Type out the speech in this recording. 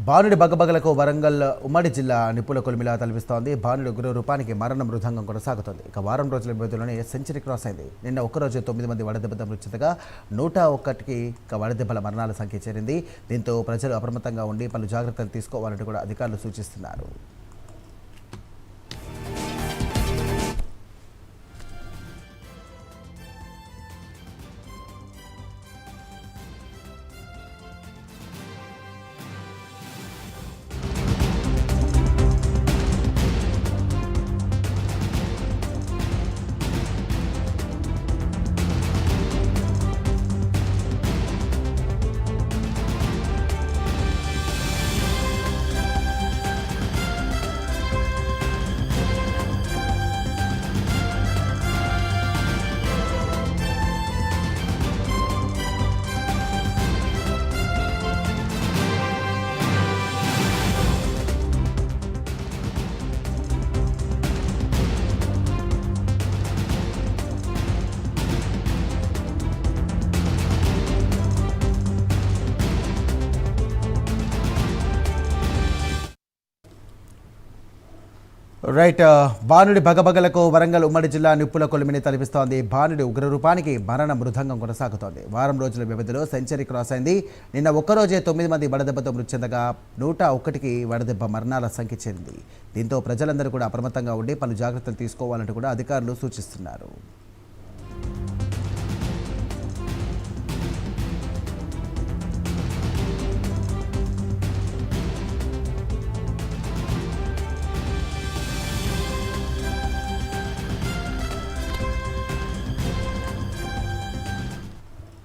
బాలుడి బగబగలకు వరంగల్ ఉమ్మడి జిల్లా నిప్పుల కొలిమిలా తలపిస్తోంది. బాలుడి ఉగ్ర రూపానికి మరణ మృదంగం కొనసాగుతోంది. ఇక వారం రోజుల వ్యవధిలోనే సెంచరీ క్రాస్ అయింది. నిన్న ఒక్కరోజు 9 మంది వడదెబ్బతో మృత్యుగా 101కి వడదెబ్బల మరణాల సంఖ్య చేరింది. దీంతో ప్రజలు అప్రమత్తంగా ఉండి పలు జాగ్రత్తలు తీసుకోవాలంటూ కూడా అధికారులు సూచిస్తున్నారు. రైట్, బాణుడి బగబగలకు వరంగల్ ఉమ్మడి జిల్లా నిప్పుల కొలిమిని తలపిస్తోంది. బాణుడి ఉగ్రరూపానికి మరణ మృదంగం కొనసాగుతోంది. వారం రోజుల వ్యవధిలో సెంచరీ క్రాస్ అయింది. నిన్న ఒక్కరోజే 9 మంది వడదెబ్బతో మృతి చెందగా 101కి వడదెబ్బ మరణాల సంఖ్య చేరింది. దీంతో ప్రజలందరూ కూడా అప్రమత్తంగా ఉండి పలు జాగ్రత్తలు తీసుకోవాలంటూ కూడా అధికారులు సూచిస్తున్నారు.